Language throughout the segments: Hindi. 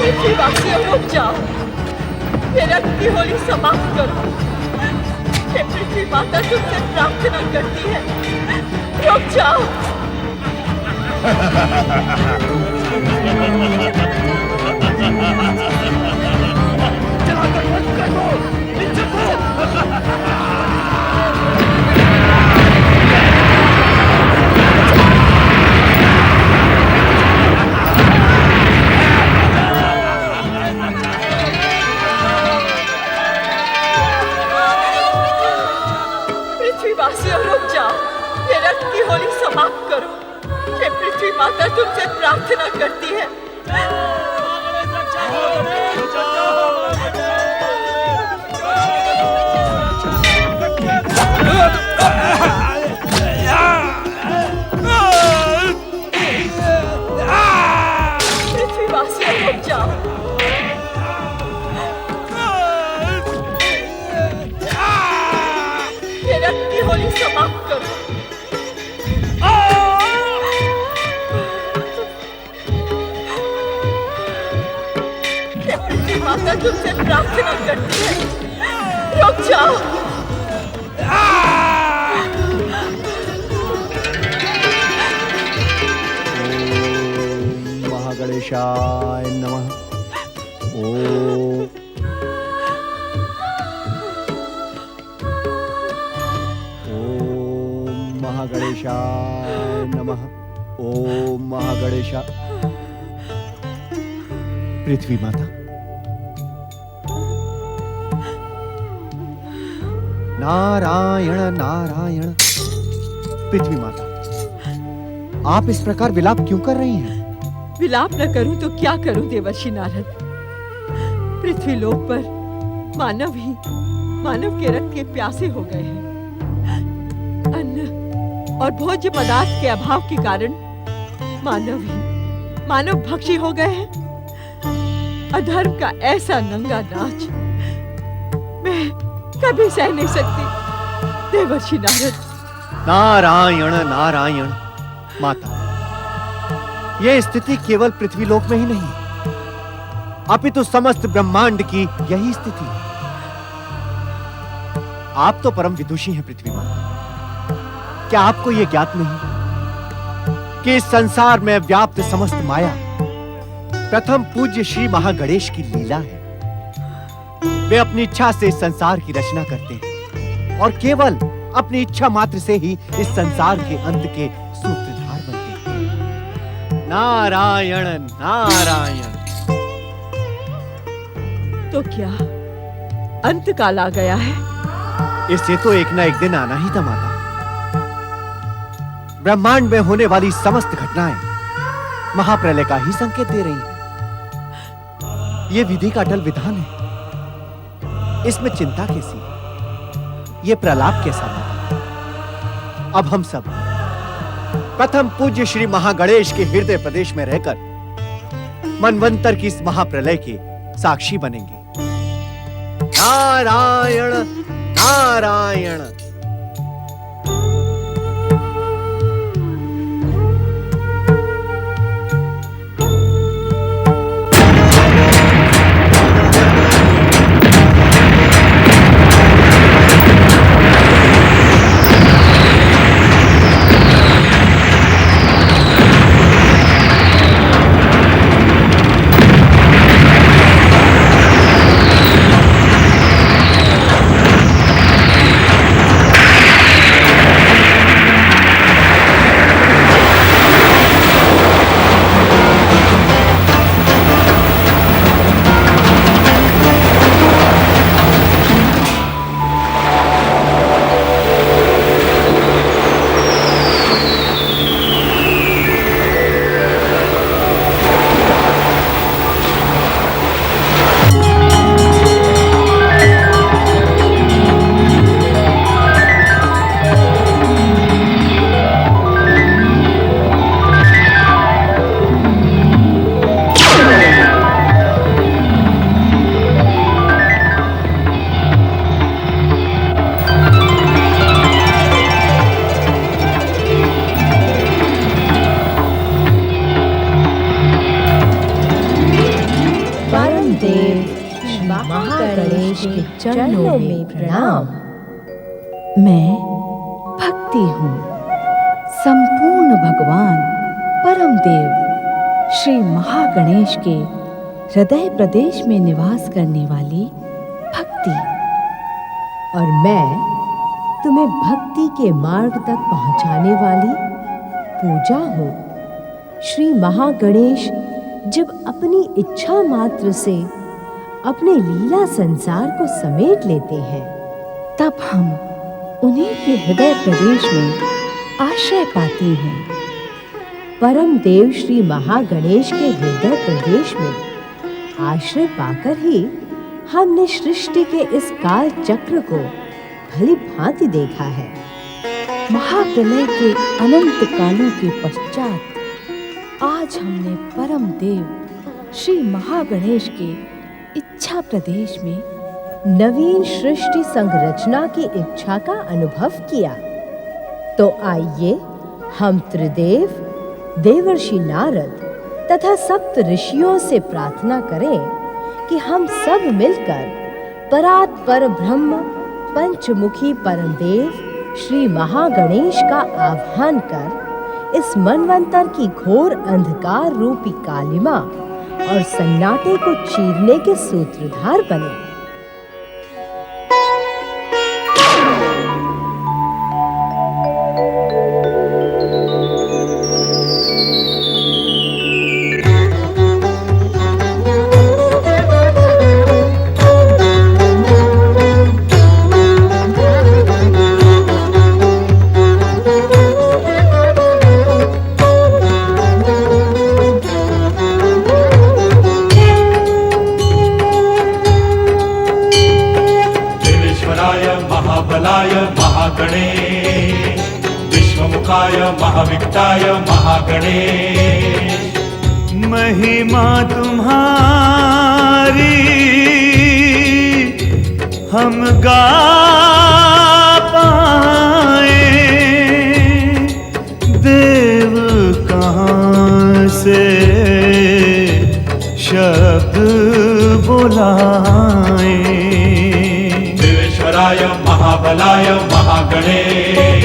पृथ्वीवासियों रुक जाओ, ये रक्त की होली समाप्त करो। ये पृथ्वी माता तुमसे प्रार्थना करती है, रुक जाओ। चलाकर बंद कर दो, नीचे पृथ्वीवासियों रुक जाओ, ये रक्त की होली समाप्त करो। ये पृथ्वी माता तुमसे प्रार्थना करती है। पृथ्वीवासियों रुक जाओ। ये रक्त की होली समाप्त करो। माता तुमसे प्रार्थना करती है, रुक जाओ। ओम महागणेशाय नमः। ओम महागणेशाय नमः। ओम महागणेशा। पृथ्वी माता, नारायण नारायण। पृथ्वी माता, आप इस प्रकार विलाप क्यों कर रही हैं? विलाप न करूं तो क्या करूं देवर्षि नारद। पृथ्वी लोक पर मानव के रक्त के प्यासे हो गए हैं। अन्न और भोज्य पदार्थ के अभाव के कारण मानव भक्षी हो गए हैं। अधर्म का ऐसा नंगा नाच मैं कभी सह नहीं सकती देवर्षि नारद। नारायण नारायण। माता, यह स्थिति केवल पृथ्वीलोक में ही नहीं, अपितु समस्त ब्रह्मांड की यही स्थिति है। आप तो परम विदुषी हैं पृथ्वी माता। क्या आपको यह ज्ञात नहीं कि इस संसार में व्याप्त समस्त माया प्रथम पूज्य श्री महागणेश की लीला है। वे अपनी इच्छा से इस संसार की रचना करते हैं और केवल अपनी इच्छा मात्र से ही इस संसार के अंत के सूत्रधार बनते हैं। नारायण नारायण। तो क्या अंत काल आ गया है? इससे तो एक ना एक दिन आना ही था माता। ब्रह्मांड में होने वाली समस्त घटनाएं महाप्रलय का ही संकेत दे रही हैं। यह विधि का अटल विधान है, इसमें चिंता कैसी, ये प्रलाप कैसा माता। अब हम सब प्रथम पूज्य श्री महागणेश के हृदय प्रदेश में रहकर मनवंतर की इस महाप्रलय के साक्षी बनेंगे। नारायण नारायण। महागणेश के चरणों में प्रणाम। मैं भक्ति हूँ, संपूर्ण भगवान परम देव श्री महागणेश के हृदय प्रदेश में निवास करने वाली भक्ति। और मैं तुम्हें भक्ति के मार्ग तक पहुंचाने वाली पूजा हूँ। श्री महागणेश जब अपनी इच्छा मात्र से अपने लीला संसार को समेट लेते हैं, तब हम उन्हीं के हृदय प्रदेश में आश्रय पाते हैं। परम देव श्री महागणेश के हृदय प्रदेश में आश्रय पाकर ही हमने सृष्टि के इस काल चक्र को भली भांति देखा है। महाप्रलय के अनंत कालों के पश्चात आज हमने परम देव श्री महागणेश के इच्छा प्रदेश में नवीन सृष्टि संरचना की इच्छा का अनुभव किया। तो आइए हम त्रिदेव, देवर्षि नारद तथा सप्त ऋषियों से प्रार्थना करें कि हम सब मिलकर परात् पर ब्रह्म पंचमुखी परम देव श्री महागणेश का आह्वान कर इस मनवंतर की घोर अंधकार रूपी कालिमा और सन्नाटे को चीरने के सूत्रधार बने। महाबलाय महागणेश, विश्वमुखाय महाविक्टाय महागणेश। महिमा तुम्हारी हम गा पाए, देव कहाँ से शब्द बुलाए। महाबलाय महागणेश,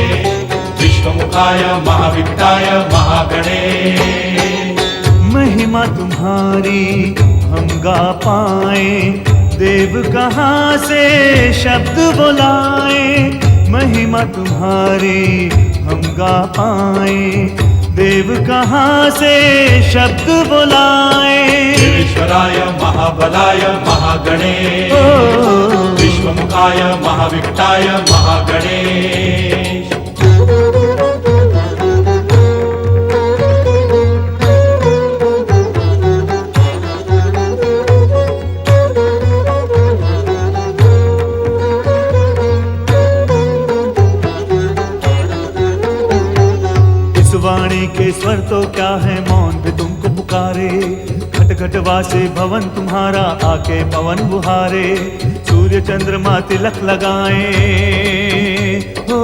विश्वमुखाय महाविक्टाय महागणेश। महिमा तुम्हारी हम गा पाए, देव कहाँ से शब्द बुलाए। महिमा तुम्हारी हम गा पाए, देव कहाँ से शब्द बुलाए। ईश्वराय महाबलाय महागणेश, विश्वमुखाय महाविक्टाय महागणेश। इस वाणी के स्वर तो क्या है, मौन भी तुमको पुकारे। खट खट वासे भवन तुम्हारा, आके पवन बुहारे। सूर्य चंद्रमा तिलक लगाए, हो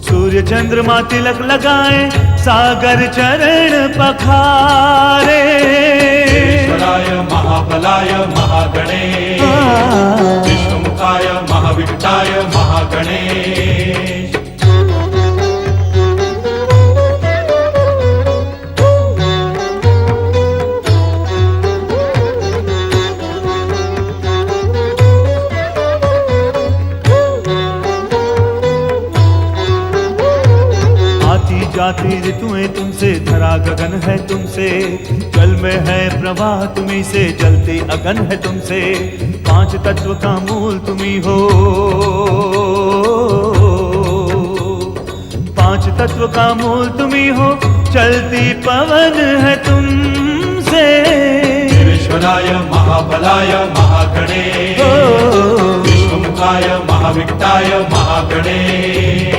सूर्य चंद्रमा तिलक लगाए। सागर चरण पखारे। ईश्वराय महाबलाय महागणेश, विश्वमुखाय महाविक्टाय महागणेश। जाति ऋतुएं तुमसे, धरा गगन है तुमसे। जल में है प्रवाह तुम्ही से, जलते अगन है तुमसे। पांच तत्व का मूल तुम्ही हो, पांच तत्व का मूल तुम्ही हो। चलती पवन है तुमसे। ईश्वराय महाबलाय महागणेश, विश्वमुखाय महाविक्टाय महागणेश।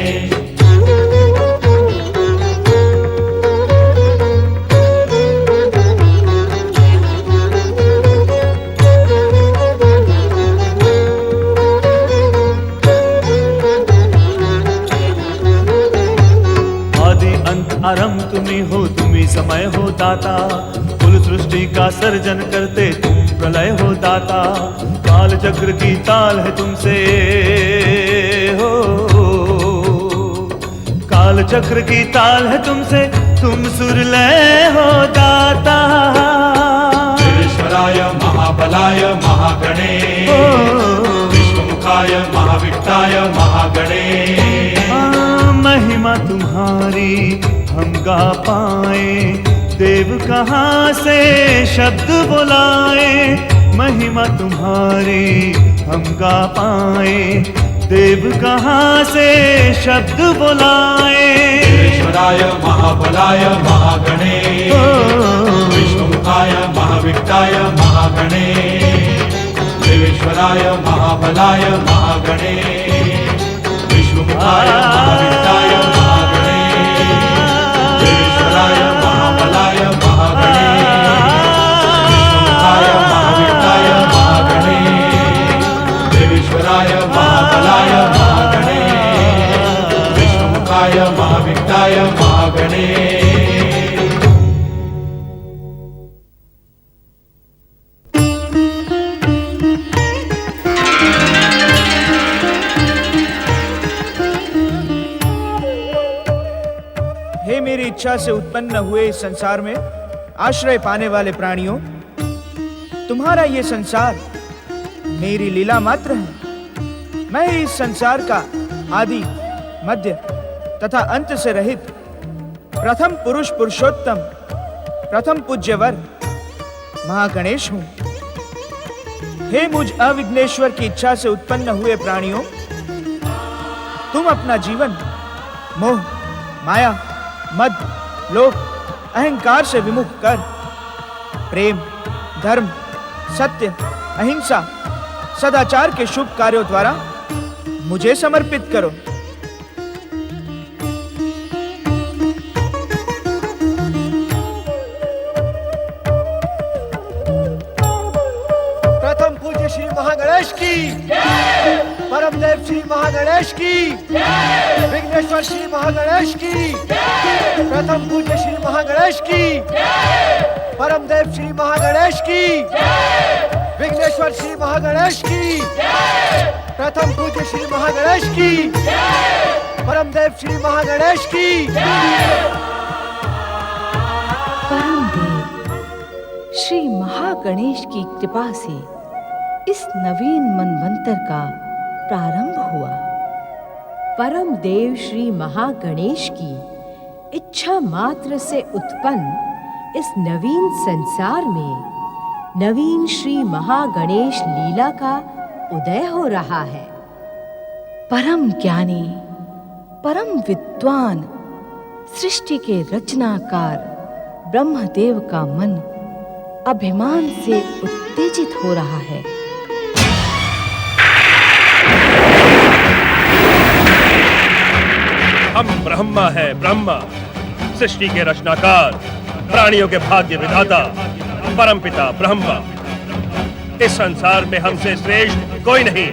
आरंभ तुम्ही हो, तुम्ही समय हो दाता। कुल सृष्टि का सर्जन करते तुम प्रलय हो दाता। काल चक्र की ताल है तुमसे हो, काल चक्र की ताल है तुमसे, तुम सुरलय हो दाता। ईश्वराय महाबलाय महागणे, विश्वमुखाय महाविक्ताय महागणे। महिमा तुम्हारी हम गा पाए, देव कहाँ से शब्द बुलाए। महिमा तुम्हारी हम गा पाए, देव कहाँ से शब्द बुलाए। ईश्वराय महाबलाय महागणे, विश्वमुखाय महाविक्ताय महागणे। ईश्वराय महाबलाय महागणे, विश्वमुखाय महाविक्ताय महागणे। ईश्वराय महाबलाय महागणे, विश्वमुखाय महाविक्ताय महागणे। ईश्वराय महाबलाय महागणे, विश्वमुखाय महाविक्ताय महागणे। हे मेरी इच्छा से उत्पन्न हुए इस संसार में आश्रय पाने वाले प्राणियों, तुम्हारा ये संसार मेरी लीला मात्र है। मैं ही इस संसार का आदि, मध्य तथा अंत से रहित प्रथम पुरुष पुरुषोत्तम, प्रथम पूज्यवर महागणेश हूं। हे मुझ अविघ्नेश्वर की इच्छा से उत्पन्न हुए प्राणियों, तुम अपना जीवन मोह, माया, मद, लोभ, अहंकार से विमुख कर प्रेम, धर्म, सत्य, अहिंसा, सदाचार के शुभ कार्यों द्वारा मुझे समर्पित करो। प्रथम पूज्य श्री महागणेश की, परमदेव श्री महागणेश की, विघ्नेश्वर श्री महागणेश की, प्रथम पूज्य श्री महागणेश की, परमदेव श्री महागणेश की, विघ्नेश्वर श्री महागणेश की, प्रथम पूज्य श्री महागणेश की, परमदेव श्री महागणेश की। परमदेव श्री महागणेश की कृपा से इस नवीन मनवंतर का प्रारंभ हुआ। परम देव श्री महागणेश की इच्छा मात्र से उत्पन्न इस नवीन संसार में नवीन श्री महागणेश लीला का उदय हो रहा है। परम ज्ञानी, परम विद्वान, सृष्टि के रचनाकार ब्रह्मदेव का मन अभिमान से उत्तेजित हो रहा है। हम ब्रह्मा है, ब्रह्मा सृष्टि के रचनाकार, प्राणियों के भाग्य विधाता, परमपिता ब्रह्मा। इस संसार में हमसे श्रेष्ठ कोई नहीं।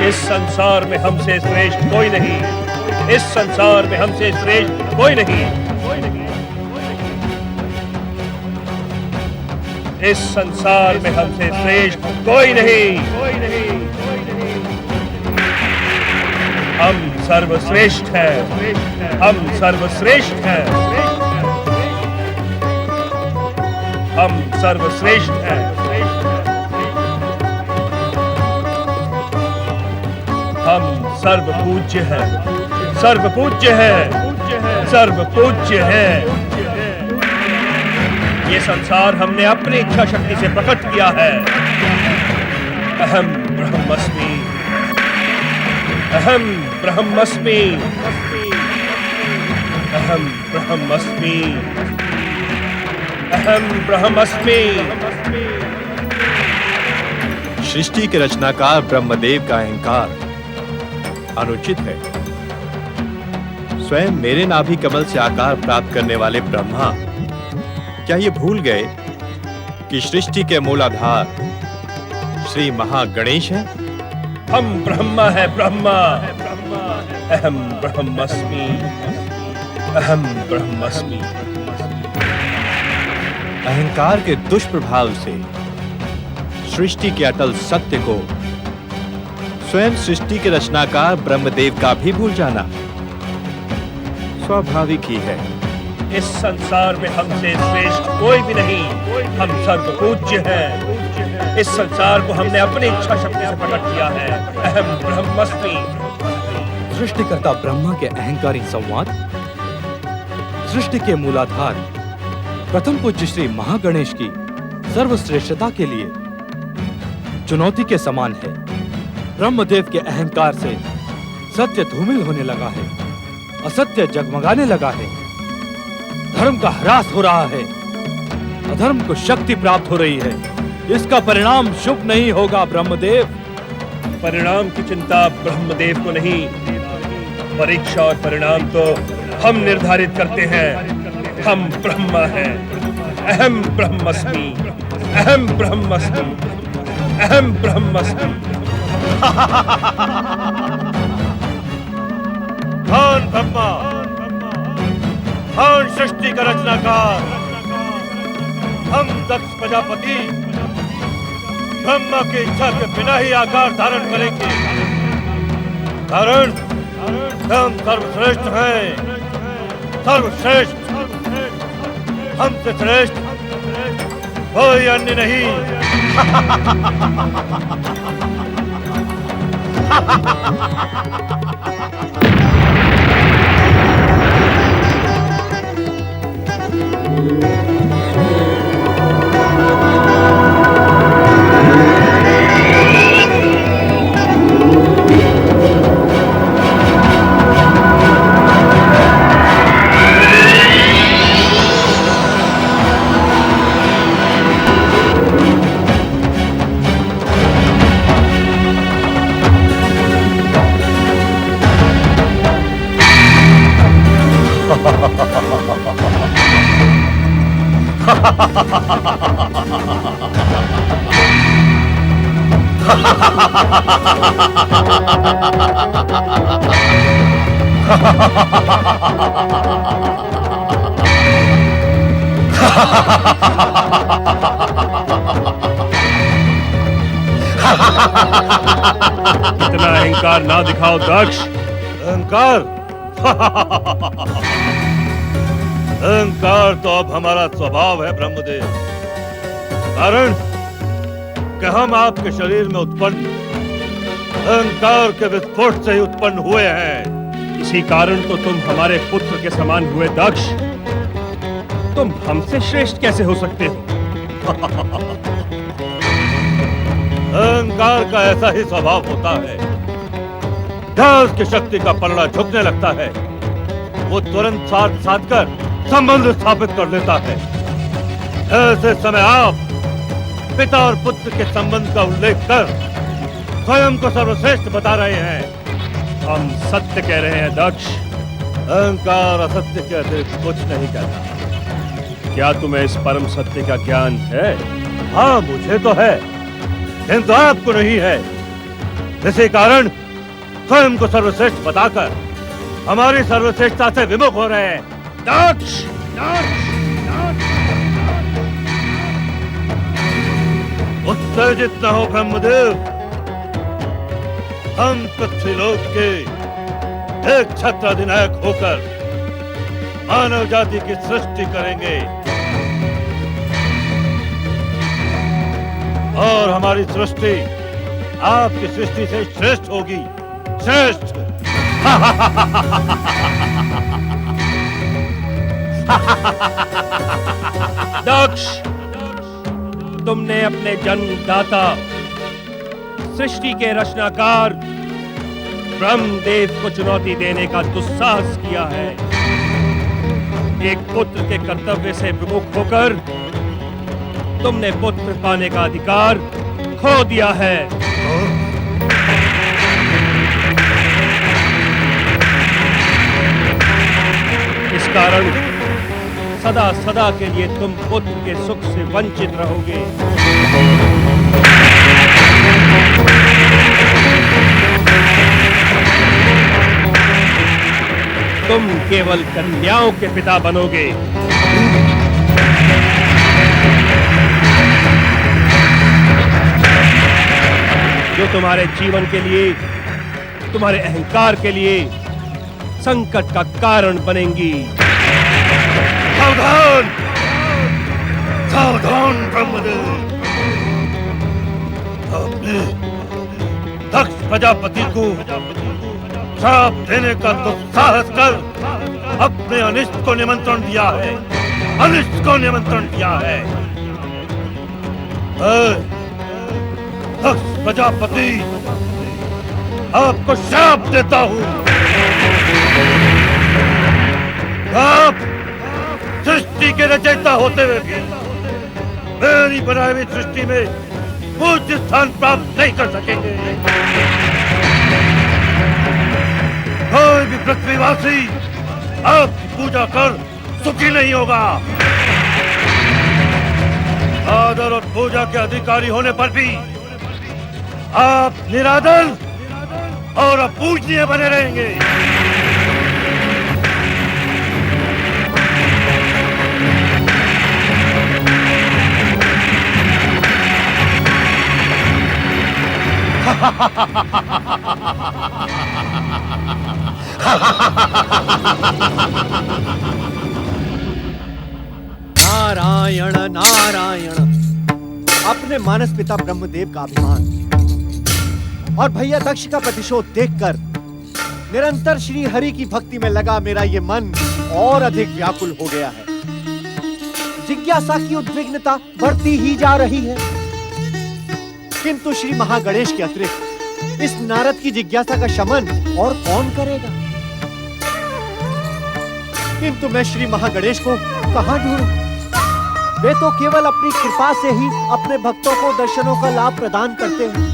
इस संसार में हमसे श्रेष्ठ कोई नहीं। इस संसार में हमसे श्रेष्ठ कोई नहीं। इस संसार में हमसे श्रेष्ठ कोई नहीं। हम सर्वश्रेष्ठ हैं। हम सर्वश्रेष्ठ हैं। हम सर्वश्रेष्ठ हैं। हम सर्वपूज्य हैं। सर्वपूज्य हैं। सर्वपूज्य हैं। ये संसार हमने अपनी इच्छा शक्ति से प्रकट किया है। अहम ब्रह्मस्मि। अहम ब्रह्मस्मि। अहम ब्रह्मस्मि। अहम ब्रह्मस्मि। सृष्टि के रचनाकार ब्रह्मदेव का अहंकार अनुचित है। स्वयं मेरे नाभि कमल से आकार प्राप्त करने वाले ब्रह्मा क्या ये भूल गए कि सृष्टि के मूलाधार श्री महागणेश हैं? हम ब्रह्मा है ब्रह्मा। अहम ब्रह्मस्मि, अहम ब्रह्मस्मि। अहंकार के दुष्प्रभाव से सृष्टि के अटल सत्य को स्वयं सृष्टि के रचनाकार ब्रह्मदेव का भी भूल जाना स्वाभाविक ही है। इस संसार में हमसे श्रेष्ठ कोई भी नहीं। हम सर्वपूज्य हैं। इस संसार को हमने अपनी इच्छा शक्ति से प्रकट किया है। अहम ब्रह्मस्मि। सृष्टिकर्ता ब्रह्मा के अहंकारी संवाद सृष्टि के मूलाधार प्रथम पूज्य श्री महागणेश की सर्वश्रेष्ठता के लिए चुनौती के समान है। ब्रह्मदेव के अहंकार से सत्य धूमिल होने लगा है, असत्य जगमगाने लगा है, धर्म का ह्रास हो रहा है, अधर्म को शक्ति प्राप्त हो रही है। इसका परिणाम शुभ नहीं होगा ब्रह्मदेव। परिणाम की चिंता ब्रह्मदेव को नहीं, परीक्षा और परिणाम तो हम निर्धारित करते हैं। हम ब्रह्मा हैं। अहम ब्रह्मस्मि, अहम ब्रह्मस्मि, अहम ब्रह्मस्मि। कौन ब्रह्मा, कौन सृष्टि का रचनाकार? हम दक्ष प्रजापति ब्रह्मा की इच्छा के बिना ही आकार धारण करेंगे, कारण हम सर्वश्रेष्ठ हैं। सर्वश्रेष्ठ, हमसे श्रेष्ठ कोई अन्य नहीं। इतना अहंकार ना दिखाओ दक्ष। अहंकार अहंकार तो अब हमारा स्वभाव है ब्रह्मदेव, कारण कि हम आपके शरीर में उत्पन्न अहंकार के विस्फोट से ही उत्पन्न हुए हैं। इसी कारण तो तुम हमारे पुत्र के समान हुए दक्ष। तुम हमसे श्रेष्ठ कैसे हो सकते हो? अहंकार का ऐसा ही स्वभाव होता है। जहाँ उसकी शक्ति का पलड़ा झुकने लगता है, वो तुरंत स्वार्थ साधकर संबंध स्थापित कर लेता है। ऐसे समय आप पिता और पुत्र के संबंध का उल्लेख कर स्वयं को सर्वश्रेष्ठ बता रहे हैं। हम सत्य कह रहे हैं दक्ष। अहंकार असत्य के अतिरिक्त कुछ नहीं कहता। क्या तुम्हें इस परम सत्य का ज्ञान है? हाँ, मुझे तो है, किंतु आपको नहीं है। इसी कारण स्वयं को सर्वश्रेष्ठ बताकर हमारी सर्वश्रेष्ठता से विमुख हो रहे हैं। दक्ष, उत्तेजित न हो ब्रह्मदेव। हम पृथ्वीलोक के एक छत्र अधिनायक होकर मानव जाति की सृष्टि करेंगे और हमारी सृष्टि आपकी सृष्टि से श्रेष्ठ होगी। श्रेष्ठ। दक्ष, तुमने अपने जन्मदाता सृष्टि के रचनाकार ब्रह्मदेव को चुनौती देने का दुस्साहस किया है। एक पुत्र के कर्तव्य से विमुख होकर तुमने पुत्र पाने का अधिकार खो दिया है। इस कारण सदा सदा के लिए तुम पुत्र के सुख से वंचित रहोगे। केवल कन्याओं के पिता बनोगे। जो तुम्हारे जीवन के लिए, तुम्हारे अहंकार के लिए संकट का कारण बनेंगी। सावधान, सावधान ब्रह्मदेव। आपने दक्ष प्रजापति को श्राप देने का दुस्साहस कर अपने अनिष्ट को निमंत्रण दिया है, अनिष्ट को निमंत्रण दिया है। दक्ष प्रजापति, आपको श्राप देता हूं। आप सृष्टि के रचयिता होते हुए भी मेरी बनाई हुई सृष्टि में पूज्य स्थान प्राप्त नहीं कर सकेंगे। कोई भी पृथ्वीवासी आपकी पूजा कर सुखी नहीं होगा। आदर और पूजा के अधिकारी होने पर भी आप निरादर और अपूजनीय बने रहेंगे। नारायण नारायण। अपने मानस पिता ब्रह्मदेव का अभिमान और भैया दक्ष का प्रतिशोध देखकर निरंतर श्री हरि की भक्ति में लगा मेरा ये मन और अधिक व्याकुल हो गया है। जिज्ञासा की उद्विग्नता बढ़ती ही जा रही है, किंतु श्री महागणेश के अतिरिक्त इस नारद की जिज्ञासा का शमन और कौन करेगा? किंतु मैं श्री महागणेश को कहां ढूंढूं? वे तो केवल अपनी कृपा से ही अपने भक्तों को दर्शनों का लाभ प्रदान करते हैं।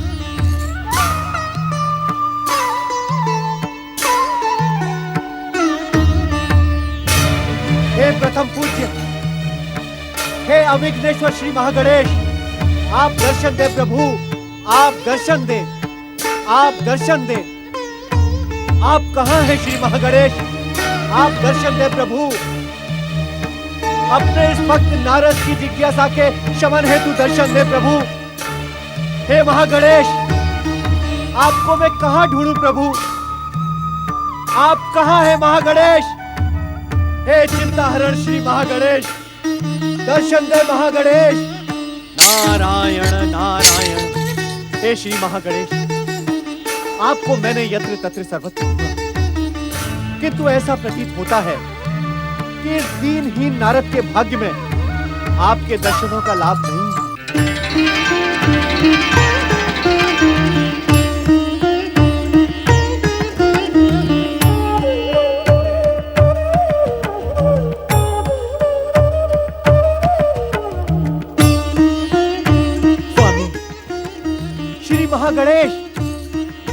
हे प्रथम पूज्य, हे अविघ्नेश्वर श्री महागणेश, आप दर्शन दे प्रभु, आप दर्शन दे, आप दर्शन दे। आप कहां हैं श्री महागणेश? आप दर्शन दे प्रभु। अपने इस भक्त नारद की जिज्ञासा के शमन हेतु दर्शन दे प्रभु। हे महागणेश, आपको मैं कहां ढूंढूं प्रभु? आप कहां हैं महागणेश? हे चिंताहरण श्री महागणेश, दर्शन दे महागणेश। नारायण नारायण। हे श्री महागणेश, आपको मैंने यत्र तत्र सर्वत्र ढूंढा, किंतु ऐसा प्रतीत होता है कि इस दीनहीन नारद के भाग्य में आपके दर्शनों का लाभ नहीं है। स्वामी श्री महागणेश,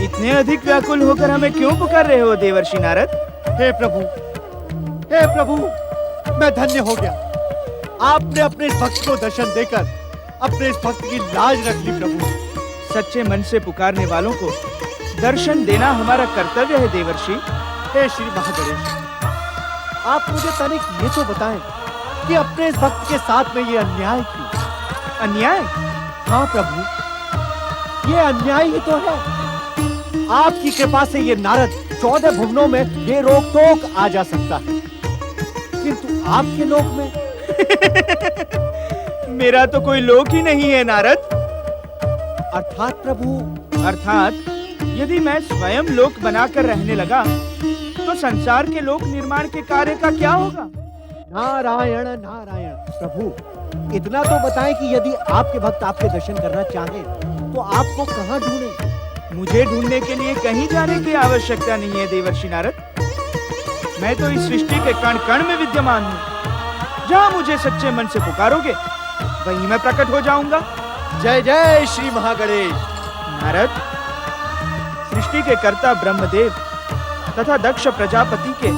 इतने अधिक व्याकुल होकर हमें क्यों पुकार रहे हो देवर्षि नारद? हे प्रभु, हे प्रभु, मैं धन्य हो गया। आपने अपने इस भक्त को दर्शन देकर अपने इस भक्त की लाज रख ली प्रभु। सच्चे मन से पुकारने वालों को दर्शन देना हमारा कर्तव्य है देवर्षि। हे श्री महागणेश, आप मुझे तनिक ये तो बताएं कि अपने इस भक्त के साथ में ये अन्याय क्यों? अन्याय? हाँ प्रभु, ये अन्याय ही तो है। आपकी कृपा से ये नारद 14 भुवनों में ये रोक टोक आ जा सकता है, किंतु आपके लोक में मेरा तो कोई लोक ही नहीं है नारद। अर्थात प्रभु? अर्थात यदि मैं स्वयं लोक बनाकर रहने लगा तो संसार के लोक निर्माण के कार्य का क्या होगा? नारायण नारायण। प्रभु, इतना तो बताएं कि यदि आपके भक्त आपके दर्शन करना चाहें तो आपको कहां ढूंढें? मुझे ढूंढने के लिए कहीं जाने की आवश्यकता नहीं है देवर्षि नारद। मैं तो इस सृष्टि के कण कण में विद्यमान हूँ। जहाँ मुझे सच्चे मन से पुकारोगे वहीं मैं प्रकट हो जाऊंगा। जय जय श्री महागणेश। नारद, सृष्टि के कर्ता ब्रह्मदेव तथा दक्ष प्रजापति के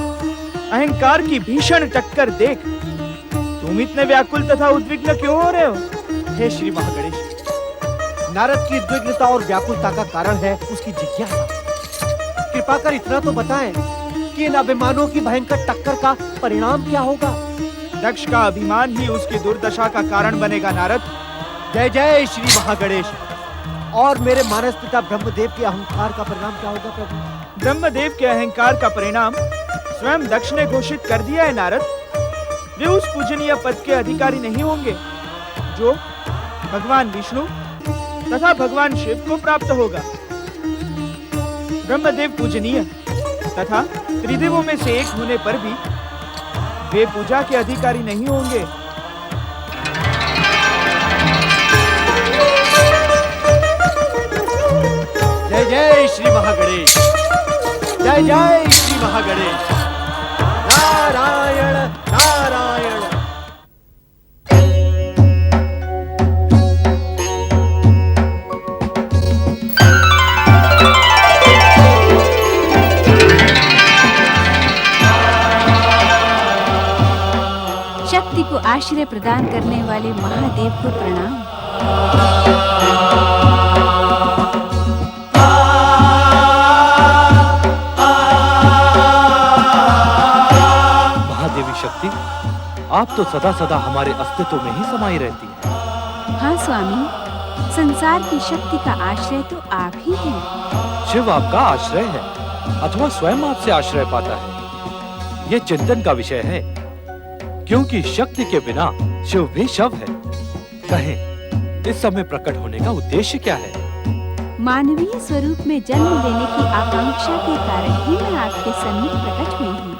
अहंकार की भीषण टक्कर देख तुम इतने व्याकुल तथा उद्विग्न क्यों हो रहे हो? हे श्री महागणेश, नारद की उद्विग्नता और व्याकुलता का कारण है उसकी जिज्ञासा। कृपा कर इतना तो बताएं कि इन अभिमानों की भयंकर टक्कर का परिणाम क्या होगा? दक्ष का अभिमान ही उसकी दुर्दशा का कारण बनेगा नारद। जय जय श्री महागणेश। और मेरे मानस पिता ब्रह्मदेव के अहंकार का परिणाम क्या होगा प्रभु? ब्रह्मदेव के अहंकार का परिणाम स्वयं दक्ष ने घोषित कर दिया है नारद। वे उस पूजनीय पद के अधिकारी नहीं होंगे जो भगवान विष्णु तथा भगवान शिव को प्राप्त होगा। ब्रह्मदेव पूजनीय तथा त्रिदेवों में से एक होने पर भी वे पूजा के अधिकारी नहीं होंगे। जय जय श्री महागणेश। जय जय श्री महागणेश। नारायण नारायण। शक्ति को आश्रय प्रदान करने वाले महादेव को प्रणाम। महादेवी शक्ति, आप तो सदा सदा हमारे अस्तित्व में ही समाई रहती हैं। हाँ स्वामी, संसार की शक्ति का आश्रय तो आप ही हैं। शिव आपका आश्रय है अथवा स्वयं आपसे आश्रय पाता है, ये चिंतन का विषय है, क्योंकि शक्ति के बिना शिव भी शव है। कहें, इस समय प्रकट होने का उद्देश्य क्या है? मानवीय स्वरूप में जन्म लेने की आकांक्षा के कारण ही मैं आपके सन्मुख प्रकट हुई हूँ।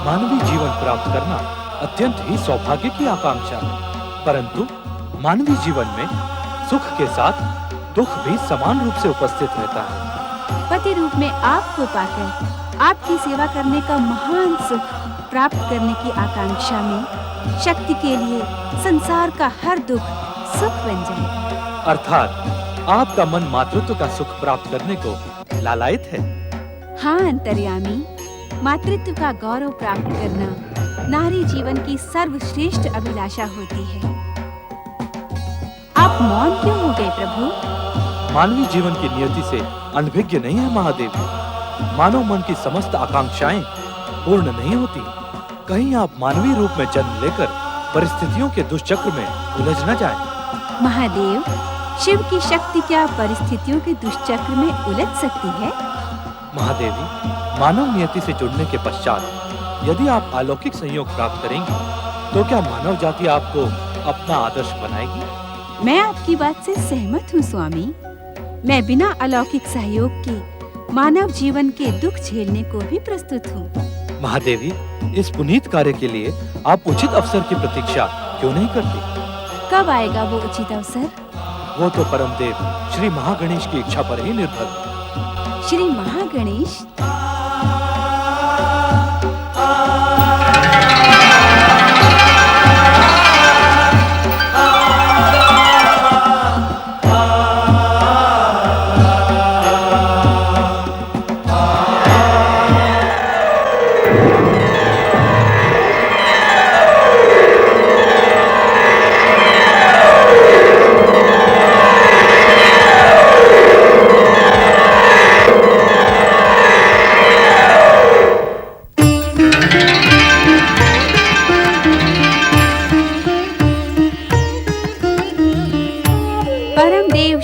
मानवीय जीवन प्राप्त करना अत्यंत ही सौभाग्य की आकांक्षा है, परंतु मानवीय जीवन में सुख के साथ दुख भी समान रूप से उपस्थित रहता है। पति रूप में आपको पाकर आपकी सेवा करने का महान सुख प्राप्त करने की आकांक्षा में शक्ति के लिए संसार का हर दुख सुख बन जाए। अर्थात आपका मन मातृत्व का सुख प्राप्त करने को लालायित है। हाँ अंतर्यामी, मातृत्व का गौरव प्राप्त करना नारी जीवन की सर्वश्रेष्ठ अभिलाषा होती है। आप मौन क्यों हो गए प्रभु? मानवीय जीवन की नियति से अनभिज्ञ नहीं है महादेवी। मानव मन की समस्त आकांक्षाएं पूर्ण नहीं होती। कहीं आप मानवीय रूप में जन्म लेकर परिस्थितियों के दुष्चक्र में उलझ न जाएं। महादेव, शिव की शक्ति क्या परिस्थितियों के दुष्चक्र में उलझ सकती है? महादेवी, मानव नियति से जुड़ने के पश्चात यदि आप अलौकिक संयोग प्राप्त करेंगी, तो क्या मानव जाति आपको अपना आदर्श बनाएगी? मैं आपकी बात से सहमत हूँ स्वामी। मैं बिना अलौकिक सहयोग के मानव जीवन के दुख झेलने को भी प्रस्तुत हूँ। महादेवी, इस पुनीत कार्य के लिए आप उचित अवसर की प्रतीक्षा क्यों नहीं करती? कब आएगा वो उचित अवसर? वो तो परमदेव श्री महागणेश की इच्छा पर ही निर्भर है। श्री महागणेश?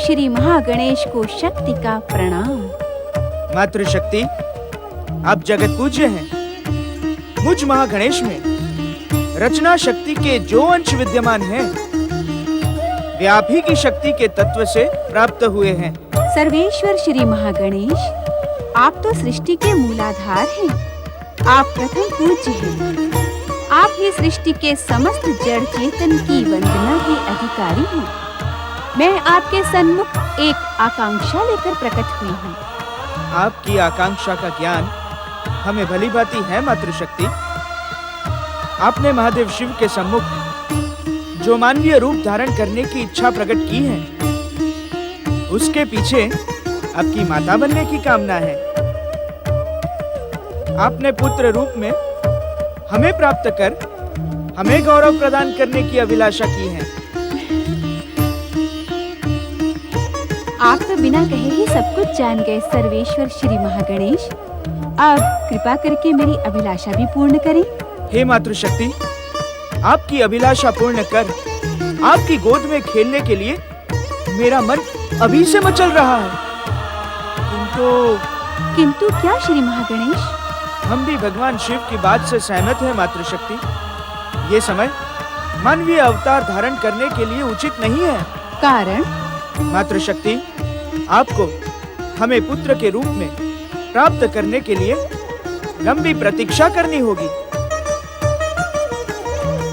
श्री महागणेश को शक्ति का प्रणाम। मातृशक्ति, आप जगत पूज्य हैं। मुझ महागणेश में रचना शक्ति के जो अंश विद्यमान हैं, वे आप ही की शक्ति के तत्व से प्राप्त हुए हैं। सर्वेश्वर श्री महागणेश, आप तो सृष्टि के मूलाधार हैं। आप प्रथम पूज्य हैं। आप ही सृष्टि के समस्त जड़ चेतन की वंदना के अधिकारी हैं। मैं आपके सन्मुख एक आकांक्षा लेकर प्रकट हुई हूँ। आपकी आकांक्षा का ज्ञान हमें भली भांति है मातृशक्ति। आपने महादेव शिव के सम्मुख जो मानवीय रूप धारण करने की इच्छा प्रकट की है, उसके पीछे आपकी माता बनने की कामना है। आपने पुत्र रूप में हमें प्राप्त कर हमें गौरव प्रदान करने की अभिलाषा की है। आप तो बिना कहे ही सब कुछ जान गए सर्वेश्वर श्री महागणेश। आप कृपा करके मेरी अभिलाषा भी पूर्ण करें। हे मातृशक्ति, आपकी अभिलाषा पूर्ण कर आपकी गोद में खेलने के लिए मेरा मन अभी से मचल रहा है। किंतु क्या श्री महागणेश? हम भी भगवान शिव की बात से सहमत हैं मातृशक्ति। ये समय मानवीय अवतार धारण करने के लिए उचित नहीं है। कारण? मातृशक्ति, आपको हमें पुत्र के रूप में प्राप्त करने के लिए लंबी प्रतीक्षा करनी होगी।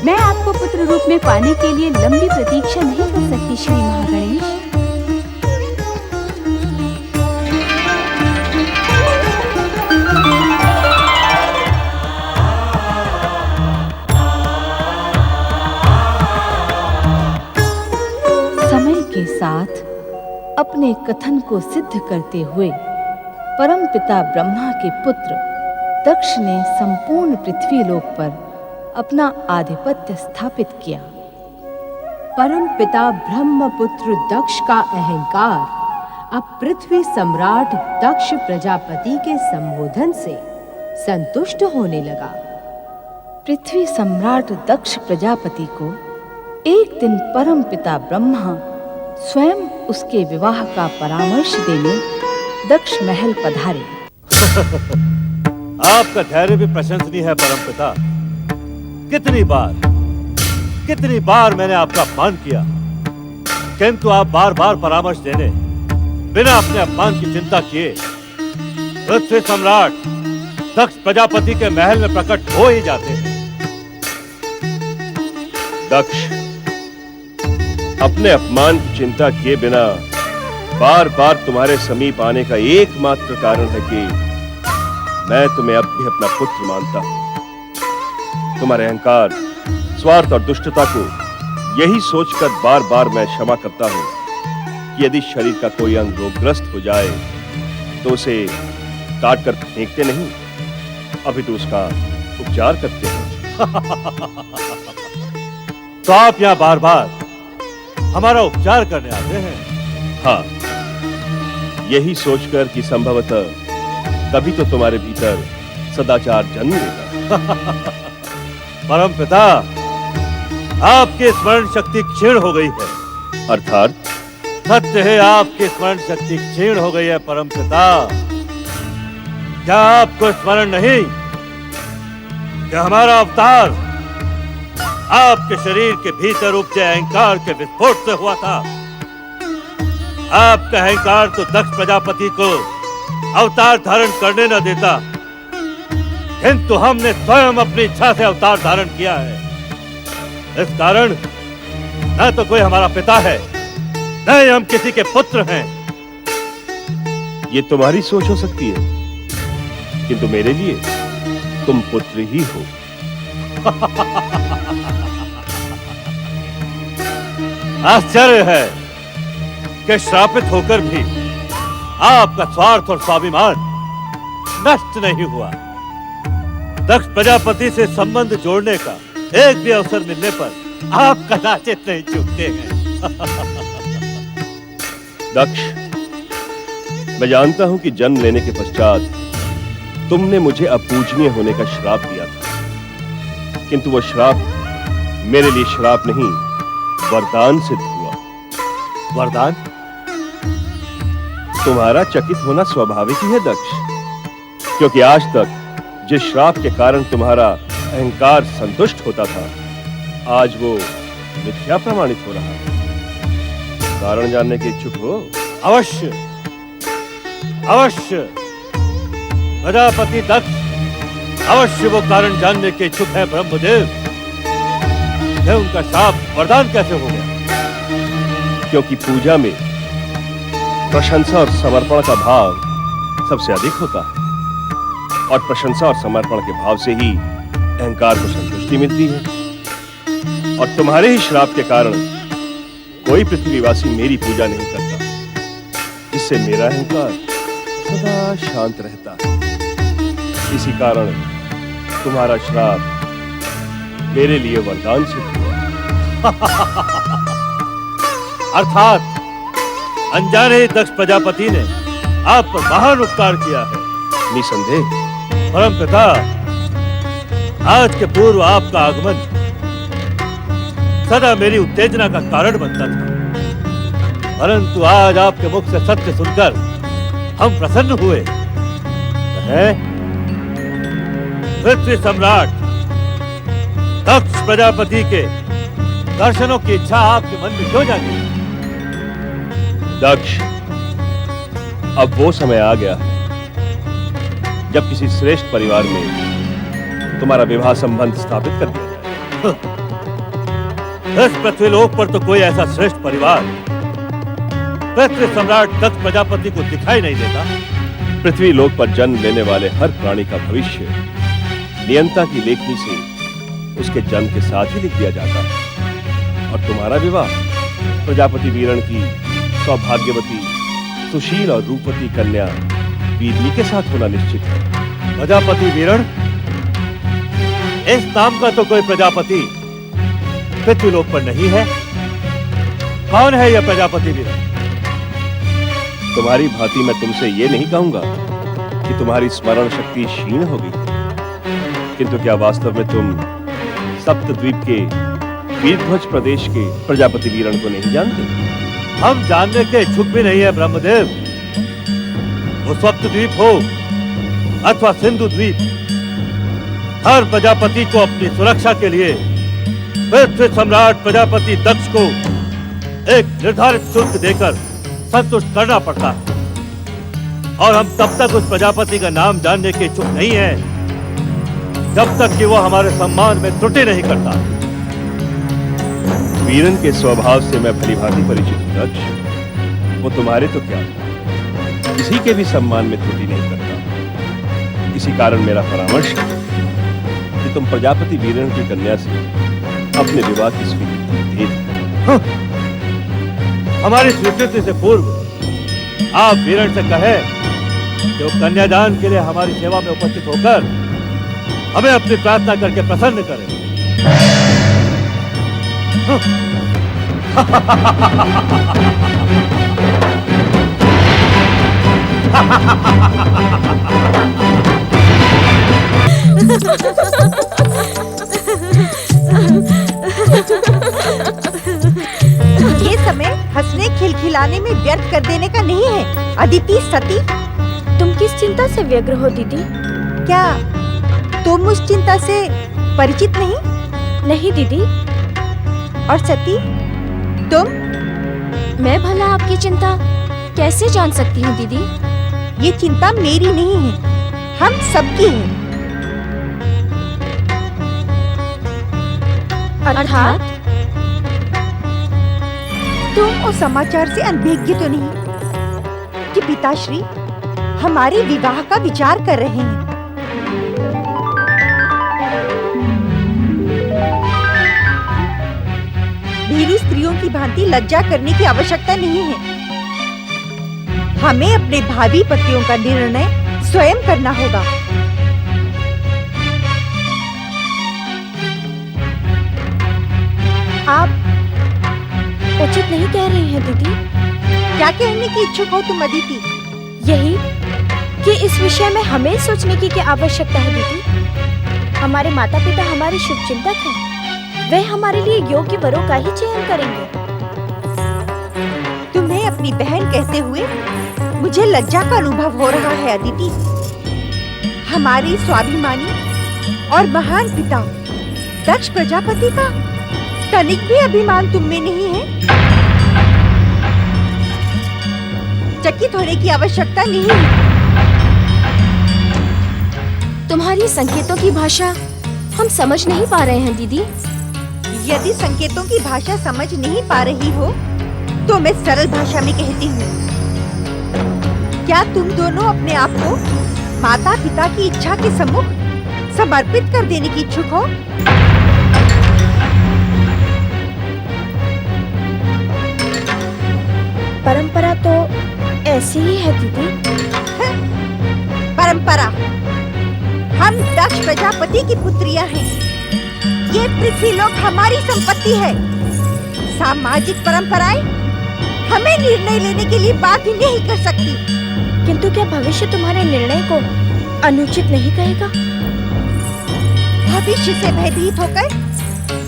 मैं आपको पुत्र रूप में पाने के लिए लंबी प्रतीक्षा नहीं कर सकती श्री महागणेश। समय के साथ अपने कथन को सिद्ध करते हुए परमपिता ब्रह्मा के पुत्र दक्ष ने संपूर्ण पृथ्वी लोक पर अपना आधिपत्य स्थापित किया। परम पिता ब्रह्मपुत्र दक्ष का अहंकार अब पृथ्वी सम्राट दक्ष प्रजापति के संबोधन से संतुष्ट होने लगा। पृथ्वी सम्राट दक्ष प्रजापति को एक दिन परम पिता ब्रह्मा स्वयं उसके विवाह का परामर्श देने दक्ष महल पधारे। आपका धैर्य भी प्रशंसनीय है परमपिता। कितनी बार मैंने आपका अपमान किया, किंतु आप बार बार परामर्श देने बिना अपने अपमान की चिंता किए पृथ्वी सम्राट दक्ष प्रजापति के महल में प्रकट हो ही जाते हैं। दक्ष, अपने अपमान की चिंता किए बिना बार बार तुम्हारे समीप आने का एकमात्र कारण है कि मैं तुम्हें अब भी अपना पुत्र मानता हूं। तुम्हारे अहंकार, स्वार्थ और दुष्टता को यही सोचकर बार बार मैं क्षमा करता हूं कि यदि शरीर का कोई अंग रोगग्रस्त हो जाए तो उसे काट कर फेंकते नहीं, अभी तो उसका उपचार करते हैं। तो आप यहाँ बार बार हमारा उपचार करने आते हैं? हाँ, यही सोचकर कि संभवतः तभी तो तुम्हारे भीतर सदाचार जन्म लेगा। परम पिता, आपकी स्मरण शक्ति क्षीण हो गई है। अर्थात? सत्य है, आपकी स्मरण शक्ति क्षीण हो गई है परम पिता। क्या आपको स्मरण नहीं कि हमारा अवतार आपके शरीर के भीतर उपजे अहंकार के विस्फोट से हुआ था? आपका अहंकार तो दक्ष प्रजापति को अवतार धारण करने न देता, किंतु हमने स्वयं अपनी इच्छा से अवतार धारण किया है। इस कारण न तो कोई हमारा पिता है, न ही हम किसी के पुत्र हैं। ये तुम्हारी सोच हो सकती है, किंतु मेरे लिए तुम पुत्र ही हो। आश्चर्य है कि श्रापित होकर भी आपका स्वार्थ और स्वाभिमान नष्ट नहीं हुआ। दक्ष प्रजापति से संबंध जोड़ने का एक भी अवसर मिलने पर आप कदाचित नहीं चूकते हैं। दक्ष, मैं जानता हूं कि जन्म लेने के पश्चात तुमने मुझे अपूजनीय होने का श्राप दिया था, किंतु वो श्राप मेरे लिए श्राप नहीं, वरदान सिद्ध हुआ। वरदान? तुम्हारा चकित होना स्वाभाविक ही है दक्ष, क्योंकि आज तक जिस श्राप के कारण तुम्हारा अहंकार संतुष्ट होता था, आज वो मिथ्या प्रमाणित हो रहा है। कारण जानने के इच्छुक हो? अवश्य अवश्य। प्रजापति दक्ष अवश्य वो कारण जानने के इच्छुक है ब्रह्मदेव। यह उनका श्राप वरदान कैसे हो गया? क्योंकि पूजा में प्रशंसा और समर्पण का भाव सबसे अधिक होता है, और प्रशंसा और समर्पण के भाव से ही अहंकार को संतुष्टि मिलती है। और तुम्हारे ही श्राप के कारण कोई पृथ्वीवासी मेरी पूजा नहीं करता, जिससे मेरा अहंकार सदा शांत रहता है। इसी कारण तुम्हारा श्राप मेरे लिए वरदान सिद्ध हुआ। अर्थात अनजाने ही दक्ष प्रजापति ने आप पर महान उपकार किया है। निसंदेह परमपिता, आज के पूर्व आपका आगमन सदा मेरी उत्तेजना का कारण बनता था, परंतु आज आपके मुख से सत्य सुनकर हम प्रसन्न हुए। पृथ्वी सम्राट दक्ष प्रजापति के दर्शनों की इच्छा आपके मन में क्यों जागी? दक्ष, अब वो समय आ गया जब किसी श्रेष्ठ परिवार में तुम्हारा विवाह संबंध स्थापित कर दिया जाए। इस पृथ्वीलोक पर तो कोई ऐसा श्रेष्ठ परिवार पृथ्वी सम्राट दक्ष प्रजापति को दिखाई नहीं देता। पृथ्वी लोक पर जन्म लेने वाले हर प्राणी का भविष्य नियंता की लेखनी से उसके जन्म के साथ ही लिख दिया जाता है, और तुम्हारा विवाह प्रजापति वीरण की सौभाग्यवती, सुशील और रूपवती कन्या वीरनी के साथ होना निश्चित है। प्रजापति वीरण? इस नाम का तो कोई प्रजापति पृथ्वीलोक पर नहीं है। कौन है यह प्रजापति वीरण? तुम्हारी भांति मैं तुमसे ये नहीं कहूंगा कि तुम्हारी स्मरण शक्ति क्षीण हो गई, किंतु क्या वास्तव में तुम सप्तद्वीप के वीरध्वज प्रदेश के प्रजापति वीरण को नहीं जानते? हम जानने के इच्छुक भी नहीं है ब्रह्मदेव। वो सप्तद्वीप हो अथवा सिंधु द्वीप, हर प्रजापति को अपनी सुरक्षा के लिए पृथ्वी सम्राट प्रजापति दक्ष को एक निर्धारित शुल्क देकर संतुष्ट करना पड़ता है, और हम तब तक उस प्रजापति का नाम जानने के इच्छुक नहीं हैं जब तक कि वो हमारे सम्मान में त्रुटि नहीं करता। वीरन के स्वभाव से मैं भलीभांति परिचित हूं दक्ष। वो तुम्हारे तो क्या, किसी के भी सम्मान में त्रुटि नहीं करता। इसी कारण मेरा परामर्श है कि तुम प्रजापति वीरन की कन्या से अपने विवाह की स्वीकृति दे दो। हमारी स्वीकृति से पूर्व आप वीरण से कहें कि वो कन्यादान के लिए हमारी सेवा में उपस्थित होकर हमें अपनी प्रार्थना करके प्रसन्न करें। ये समय हंसने खिलखिलाने में व्यर्थ कर देने का नहीं है। अदिति, सती, तुम किस चिंता से व्यग्र हो दीदी? क्या तुम उस चिंता से परिचित नहीं? नहीं दीदी। और सती, तुम? मैं भला आपकी चिंता कैसे जान सकती हूँ दीदी? ये चिंता मेरी नहीं है, हम सबकी है। अर्थात? तुम उस समाचार से अनभिज्ञ तो नहीं कि पिताश्री हमारे विवाह का विचार कर रहे हैं? भीरू स्त्रियों की भांति लज्जा करने की आवश्यकता नहीं है। हमें अपने भावी पतियों का निर्णय स्वयं करना होगा। आप उचित नहीं कह रही हैं दीदी। क्या कहने की इच्छुक हो तुम अदिति? यही कि इस विषय में हमें सोचने की क्या आवश्यकता है दीदी। हमारे माता पिता हमारे शुभचिंतक हैं, वे हमारे लिए योग्य वरों का ही चयन करेंगे। तुम्हें अपनी बहन कहते हुए मुझे लज्जा का अनुभव हो रहा है अदिति। हमारे स्वाभिमानी और महान पिता दक्ष प्रजापति का तनिक भी अभिमान तुम में नहीं है। चकित होने की आवश्यकता नहीं है। तुम्हारी संकेतों की भाषा हम समझ नहीं पा रहे हैं दीदी। यदि संकेतों की भाषा समझ नहीं पा रही हो तो मैं सरल भाषा में कहती हूँ। क्या तुम दोनों अपने आप को माता पिता की इच्छा के सम्मुख समर्पित कर देने की इच्छुक हो? परंपरा तो ऐसी ही है दीदी। परंपरा? हम दक्ष प्रजापति की पुत्रियां हैं। ये पृथ्वीलोक हमारी संपत्ति है। सामाजिक परंपराएं हमें निर्णय लेने के लिए बाध्य नहीं कर सकती। किंतु क्या भविष्य तुम्हारे निर्णय को अनुचित नहीं कहेगा? भविष्य से भयभीत होकर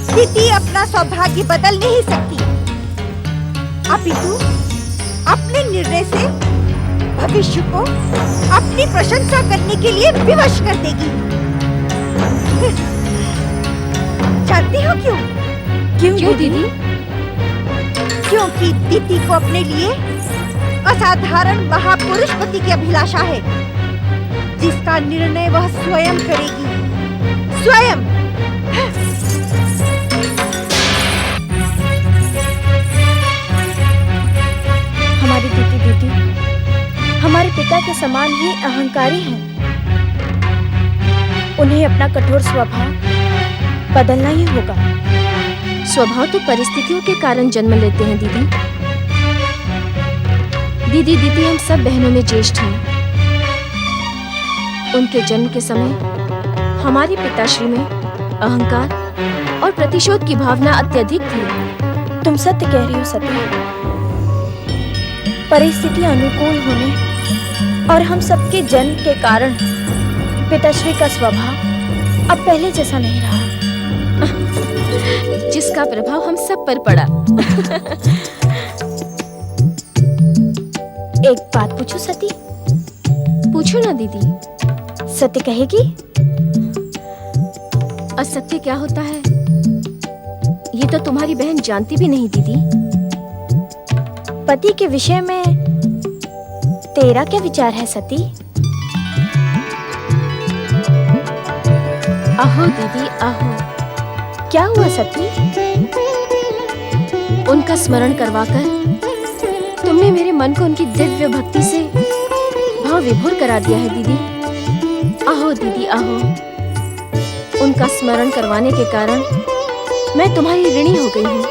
दीदी अपना सौभाग्य बदल नहीं सकती, अपितु अपने निर्णय से भविष्य को अपनी प्रशंसा करने के लिए विवश कर देगी। जानती हो क्यों? क्यों दीदी? क्योंकि दीदी को अपने लिए असाधारण महापुरुष पति की अभिलाषा है, जिसका निर्णय वह स्वयं करेगी, स्वयं। हमारी दीदी हमारे पिता के समान ही अहंकारी हैं। उन्हें अपना कठोर स्वभाव बदलना ही होगा। स्वभाव तो परिस्थितियों के कारण जन्म लेते हैं दीदी। दीदी हम सब बहनों में ज्येष्ठ हैं। उनके जन्म के समय हमारे पिताश्री में अहंकार और प्रतिशोध की भावना अत्यधिक थी। तुम सत्य कह रही हो सती। परिस्थिति अनुकूल होने और हम सबके जन्म के कारण पिताश्री का स्वभाव अब पहले जैसा नहीं रहा, जिसका प्रभाव हम सब पर पड़ा। एक बात पूछूं सती? पूछो ना दीदी। सत्य कहेगी? असत्य क्या होता है ये तो तुम्हारी बहन जानती भी नहीं दीदी। पति के विषय में तेरा क्या विचार है सती? आहो दीदी आहो। क्या हुआ सती? उनका स्मरण करवाकर तुमने मेरे मन को उनकी दिव्य भक्ति से भाव विभोर करा दिया है दीदी। आहो दीदी आहो। उनका स्मरण करवाने के कारण मैं तुम्हारी ऋणी हो गई हूँ।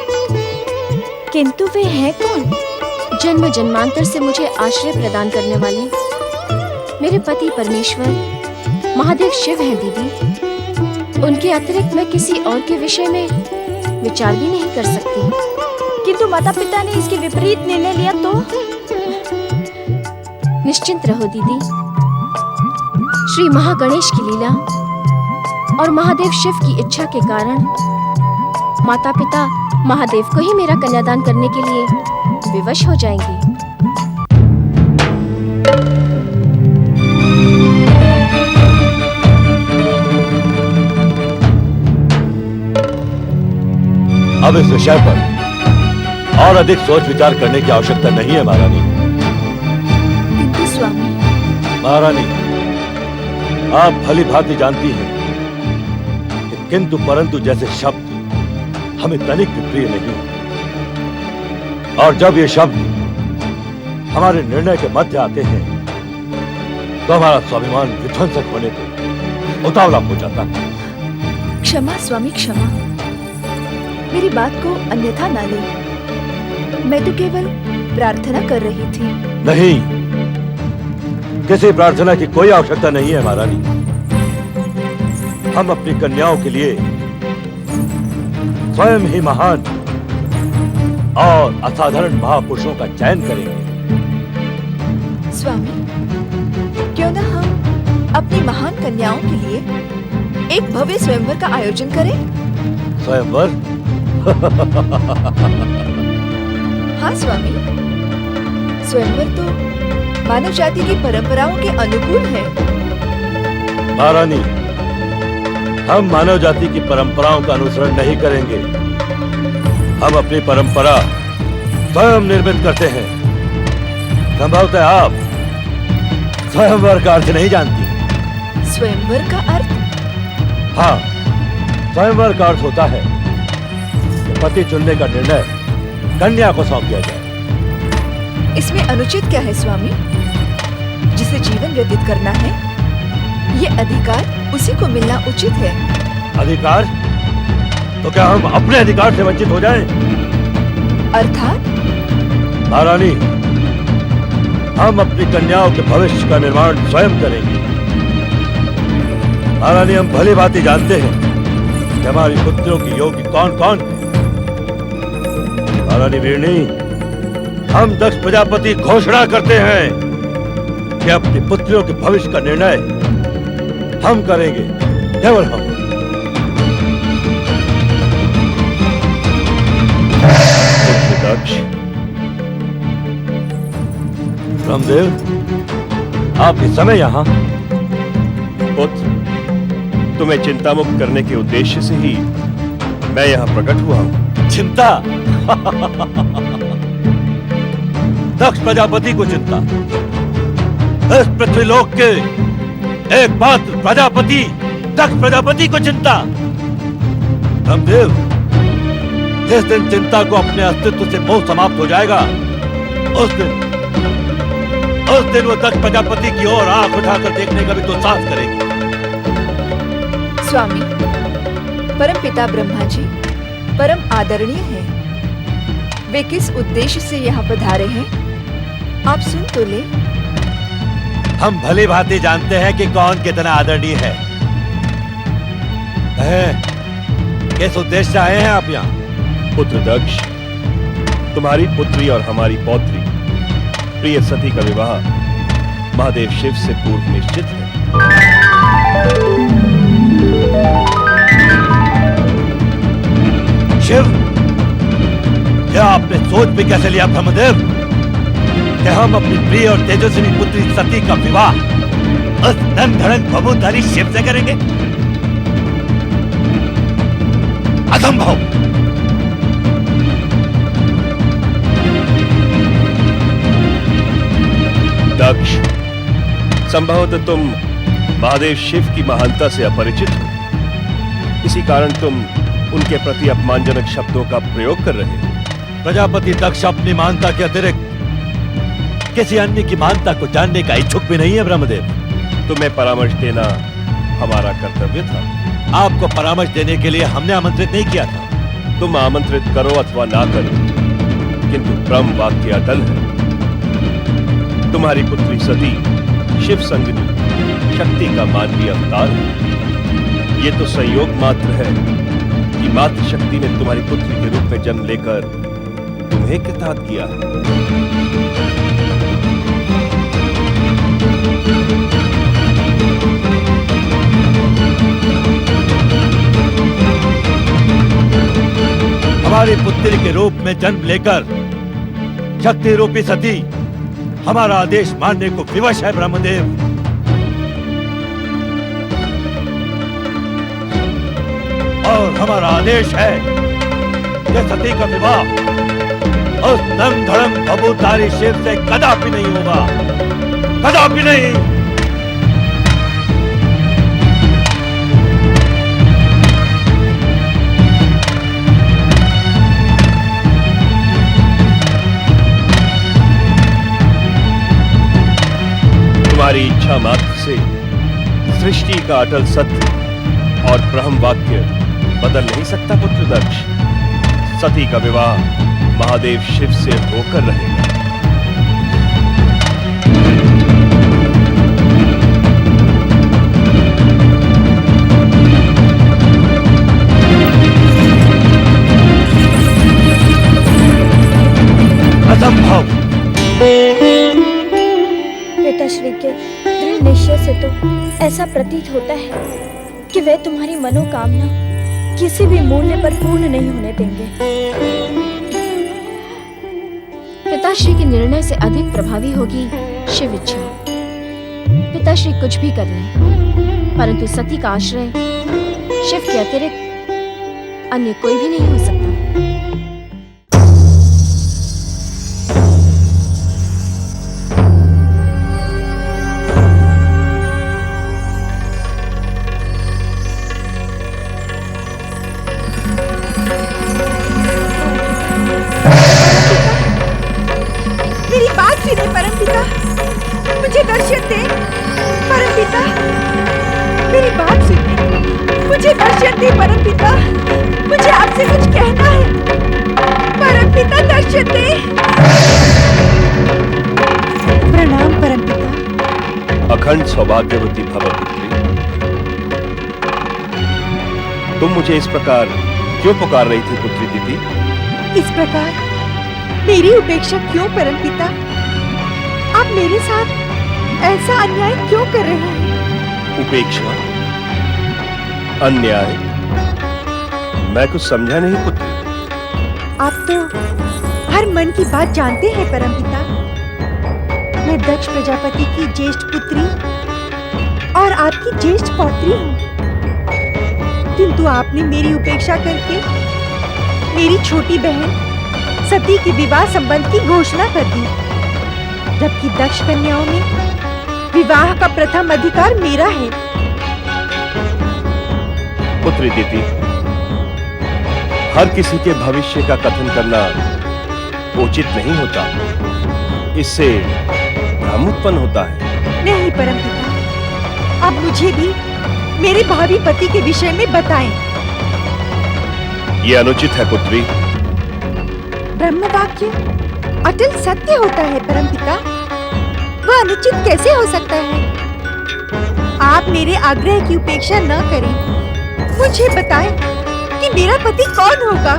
किंतु वे हैं कौन? जन्म जन्मांतर से मुझे आश्रय प्रदान करने वाले मेरे पति परमेश्वर महादेव शिव हैं दीदी। उनके अतिरिक्त मैं किसी और के विषय में विचार भी नहीं कर सकती। किंतु माता पिता ने इसके विपरीत निर्णय लिया तो? निश्चिंत रहो दीदी। श्री महागणेश की लीला और महादेव शिव की इच्छा के कारण माता पिता महादेव को ही मेरा कन्यादान करने के लिए विवश हो जाएंगे। अब इस विषय पर और अधिक सोच विचार करने की आवश्यकता नहीं है महारानी। किंतु स्वामी। महारानी, आप भली भांति जानती हैं कि किंतु परंतु जैसे शब्द हमें तनिक भी प्रिय नहीं, और जब ये शब्द हमारे निर्णय के मध्य आते हैं तो हमारा स्वाभिमान विध्वंसक होने को उतावला हो जाता है। क्षमा स्वामी क्षमा। मेरी बात को अन्यथा ना ले। मैं तो केवल प्रार्थना कर रही थी। नहीं, किसी प्रार्थना की कोई आवश्यकता नहीं है महारानी। हम अपनी कन्याओं के लिए स्वयं ही महान और असाधारण महापुरुषों का चयन करेंगे। स्वामी, क्यों ना हम अपनी महान कन्याओं के लिए एक भव्य स्वयंवर का आयोजन करें? स्वयंवर? हाँ स्वामी, स्वयंवर तो मानव जाति की परंपराओं के अनुकूल है। महारानी, हम मानव जाति की परंपराओं का अनुसरण नहीं करेंगे। हम अपनी परंपरा स्वयं निर्मित करते हैं। संभवतः आप स्वयंवर का अर्थ नहीं जानती। स्वयंवर का अर्थ? हाँ, स्वयंवर का अर्थ होता है कि पति चुनने का निर्णय कन्या को सौंप दिया जाए। इसमें अनुचित क्या है स्वामी? जिसे जीवन व्यतीत करना है, ये अधिकार उसी को मिलना उचित है। अधिकार? तो क्या हम अपने अधिकार से वंचित हो जाएं? अर्थात? महारानी, हम अपनी कन्याओं के भविष्य का निर्माण स्वयं करेंगे। महारानी, हम भली भांति जानते हैं कि हमारी पुत्रियों की योग्य कौन कौन है। महारानी वीरनी, हम दक्ष प्रजापति घोषणा करते हैं कि अपनी पुत्रियों के भविष्य का निर्णय हम करेंगे, केवल हम। दक्ष, ब्रह्मदेव, आप इस समय यहाँ? पुत्र, तुम्हें चिंता मुक्त करने के उद्देश्य से ही मैं यहाँ प्रकट हुआ हूँ। चिंता? दक्ष प्रजापति को चिंता? इस पृथ्वीलोक के एकमात्र प्रजापति दक्ष प्रजापति को चिंता? ब्रह्मदेव, जिस दिन चिंता को अपने अस्तित्व से मोह समाप्त हो जाएगा, उस दिन वो दक्ष प्रजापति की ओर आंख उठाकर देखने का भी तो साहस करेगी। स्वामी, परमपिता ब्रह्मा जी परम आदरणीय हैं। वे किस उद्देश्य से यहाँ पधारे हैं, आप सुन तो ले। हम भली भांति जानते हैं कि कौन कितना आदरणीय है। किस उद्देश्य से आए हैं आप यहाँ? पुत्र दक्ष, तुम्हारी पुत्री और हमारी पौत्री प्रिय सती का विवाह महादेव शिव से पूर्व निश्चित है। शिव, क्या आपने सोच भी कैसे लिया ब्रह्मदेव कि हम अपनी प्रिय और तेजस्वी पुत्री सती का विवाह उस धन बबूधारी शिव से करेंगे? असंभव। दक्ष, संभवतः तुम महादेव शिव की महानता से अपरिचित हो, इसी कारण तुम उनके प्रति अपमानजनक शब्दों का प्रयोग कर रहे हो। प्रजापति दक्ष अपनी महानता के अतिरिक्त किसी अन्य की महानता को जानने का इच्छुक भी नहीं है ब्रह्मदेव। तुम्हें परामर्श देना हमारा कर्तव्य था। आपको परामर्श देने के लिए हमने आमंत्रित नहीं किया था। तुम आमंत्रित करो अथवा ना करो, किंतु ब्रह्म वाक्य अटल है। तुम्हारी पुत्री सती शिव संगिनी शक्ति का मानवीय अवतार है। ये तो संयोग मात्र है कि मातृ शक्ति ने तुम्हारी पुत्री के रूप में जन्म लेकर तुम्हें कृतार्थ किया है। हमारी पुत्री के रूप में जन्म लेकर शक्ति रूपी सती हमारा आदेश मानने को विवश है ब्रह्मदेव। और हमारा आदेश है कि सती का विवाह उस नंग धड़म बबूधारी शिव से कदापि नहीं होगा, कदापि नहीं। तुम्हारी इच्छा मात्र से सृष्टि का अटल सत्य और ब्रह्म वाक्य बदल नहीं सकता पुत्र दक्ष। सती का विवाह महादेव शिव से होकर रहेगा। असंभव। पिताश्री के दृढ़ निश्चय से तो ऐसा प्रतीत होता है कि वे तुम्हारी मनोकामना किसी भी मूल्य पर पूर्ण नहीं होने देंगे। पिताश्री के निर्णय से अधिक प्रभावी होगी शिव इच्छा। पिताश्री कुछ भी कर लें, परंतु सती का आश्रय शिव के अतिरिक्त अन्य कोई भी नहीं हो सकता। मुझे दर्शन दे परमपिता, मेरी बात सुनिए। मुझे दर्शन दे परमपिता, मुझे आपसे कुछ कहना है। परमपिता दर्शन दे। प्रणाम परमपिता। अखंड सौभाग्यवती भव पुत्री। तुम मुझे इस प्रकार क्यों पुकार रही थी पुत्री दीदी? इस प्रकार मेरी उपेक्षा क्यों परमपिता? आप मेरे साथ ऐसा अन्याय क्यों कर रहे हैं? उपेक्षा? अन्याय? मैं कुछ समझा नहीं पुत्र। आप तो हर मन की बात जानते हैं परमपिता। मैं दक्ष प्रजापति की ज्येष्ठ पुत्री और आपकी ज्येष्ठ पौत्री हूँ, किंतु आपने मेरी उपेक्षा करके मेरी छोटी बहन सती के विवाह संबंध की घोषणा कर दी, जबकि दक्ष कन्याओं में विवाह का प्रथम अधिकार मेरा है। पुत्री दीति, हर किसी के भविष्य का कथन करना उचित नहीं होता, इससे भ्रम उत्पन्न होता है। नहीं परमपिता, अब मुझे भी मेरे भावी पति के विषय में बताएं। ये अनुचित है पुत्री। ब्रह्मवाक्य अटल सत्य होता है परमपिता, वह अनुचित कैसे हो सकता है? आप मेरे आग्रह की उपेक्षा न करें, मुझे बताएं कि मेरा पति कौन होगा।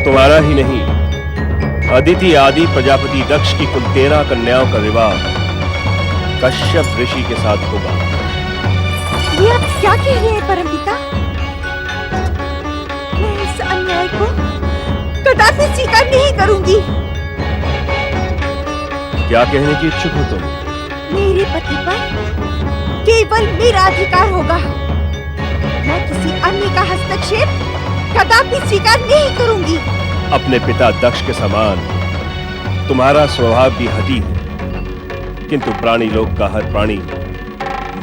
तुम्हारा ही नहीं, अदिति आदि प्रजापति दक्ष की कुल 13 कन्याओं का विवाह कश्यप ऋषि के साथ होगा। ये आप क्या कह रहे हैं परमपिता? मैं इस अन्याय को कदापि स्वीकार नहीं करूंगी। क्या कहने की इच्छुक हो तुम? मेरे पति पर केवल मेरा अधिकार होगा। मैं किसी अन्य का हस्तक्षेप कदापि स्वीकार नहीं करूंगी। अपने पिता दक्ष के समान तुम्हारा स्वभाव भी हठी है, किंतु प्राणी लोक का हर प्राणी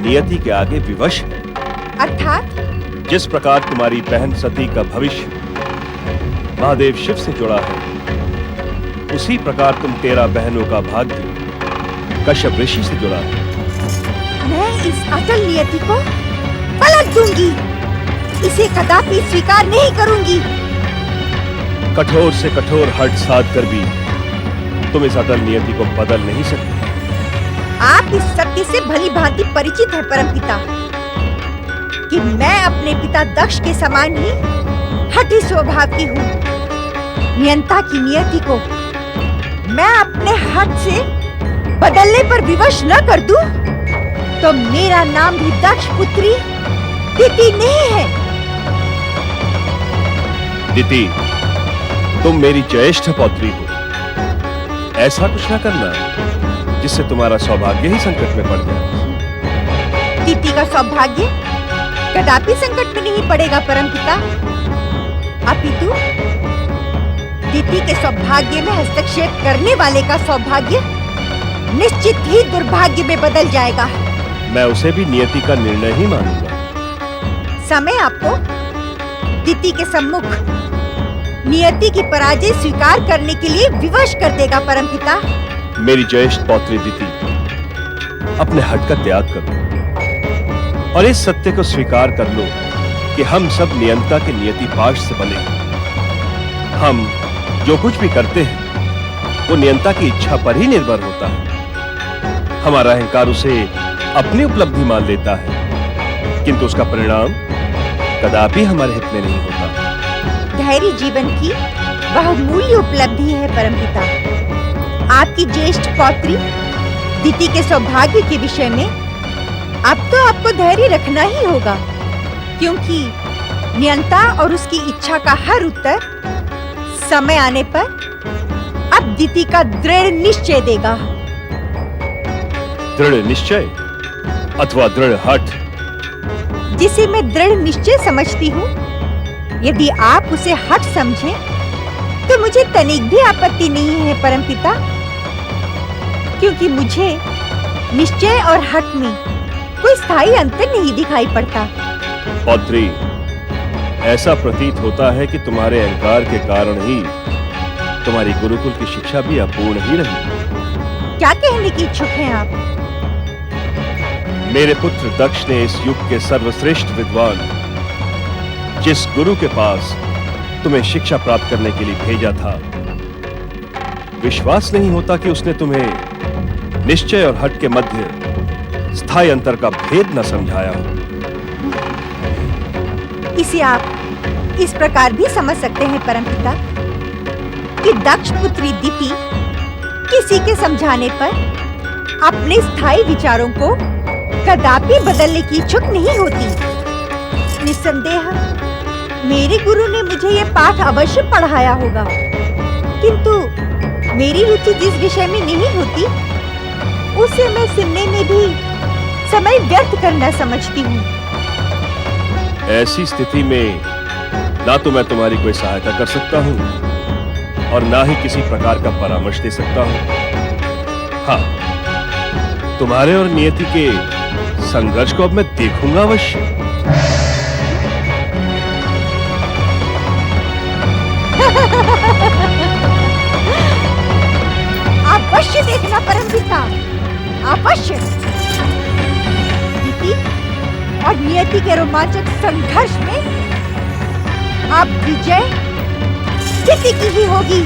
नियति के आगे विवश है। अर्थात? जिस प्रकार तुम्हारी बहन सती का भविष्य महादेव शिव से जुड़ा है, उसी प्रकार तुम 13 बहनों का भाग्य कश्यप ऋषि से जुड़ा है। मैं इस अटल नियति को पलट दूंगी, इसे कदापि स्वीकार नहीं करूंगी। कठोर से कठोर हठ साध कर भी तुम इस अटल नियति को बदल नहीं सकते। आप इस सत्य से भली भांति परिचित हैं परमपिता कि मैं अपने पिता दक्ष के समान ही हठी स्वभाव की हूँ। नियंता की नियति को मैं अपने हाथ से बदलने पर विवश न कर दूं, तो मेरा नाम भी दक्ष पुत्री दिति नहीं है। दिति, तुम मेरी ज्येष्ठ पौत्री हो। ऐसा कुछ न करना जिससे तुम्हारा सौभाग्य ही संकट में पड़ जाए। दिति का सौभाग्य कदापि संकट में नहीं पड़ेगा परमपिता, अपितु दिति के सौभाग्य में हस्तक्षेप करने वाले का सौभाग्य निश्चित ही दुर्भाग्य में बदल जाएगा। मैं उसे भी नियति का निर्णय ही मानूंगा। समय आपको दिति के सम्मुख नियति की पराजय स्वीकार करने के लिए विवश कर देगा परमपिता। मेरी ज्येष्ठ पौत्री दिति, अपने हठ का त्याग करो और इस सत्य को स्वीकार कर लो कि हम सब नियंता के नियति पाश से बने हैं। हम जो कुछ भी करते हैं वो नियंता की इच्छा पर ही निर्भर होता है। हमारा अहंकार उसे अपनी उपलब्धि मान लेता है, किंतु उसका परिणाम कदापि हमारे हित में नहीं होता। धैर्य जीवन की बहुमूल्य उपलब्धि है परमपिता। आपकी ज्येष्ठ पौत्री दिति के सौभाग्य के विषय में अब तो आपको धैर्य रखना ही होगा, क्योंकि नियंता और उसकी इच्छा का हर उत्तर समय आने पर अब दिति का दृढ़ निश्चय देगा। दृढ़ निश्चय अथवा दृढ़ हठ? जिसे मैं दृढ़ निश्चय समझती हूँ, यदि आप उसे हठ समझें तो मुझे तनिक भी आपत्ति नहीं है परमपिता, क्योंकि मुझे निश्चय और हठ में कोई स्थायी अंतर नहीं दिखाई पड़ता। पौत्री, ऐसा प्रतीत होता है कि तुम्हारे अहंकार के कारण ही तुम्हारी गुरुकुल की शिक्षा भी अपूर्ण ही रही। क्या कहने की इच्छुक हैं आप? मेरे पुत्र दक्ष ने इस युग के सर्वश्रेष्ठ विद्वान जिस गुरु के पास तुम्हें शिक्षा प्राप्त करने के लिए भेजा था, विश्वास नहीं होता कि उसने तुम्हें निश्चय और हठ के मध्य स्थायी अंतर का भेद न समझाया हो। इसे आप इस प्रकार भी समझ सकते हैं परमपिता कि दक्ष पुत्री दिति किसी के समझाने पर अपने स्थायी विचारों को कदापि बदलने की इच्छुक नहीं होती। निस्संदेह मेरे गुरु ने मुझे ये पाठ अवश्य पढ़ाया होगा, किंतु मेरी रुचि जिस विषय में नहीं होती उसे मैं सुनने में भी समय व्यर्थ करना समझती हूँ। ऐसी स्थिति में ना तो मैं तुम्हारी कोई सहायता कर सकता हूँ और ना ही किसी प्रकार का परामर्श दे सकता हूँ। हाँ, तुम्हारे और नियति के संघर्ष को अब मैं देखूंगा अवश्य। अवश्य देखना परमपिता, अवश्य। नीति और नियति के रोमांचक संघर्ष में अब विजय किसी की ही होगी।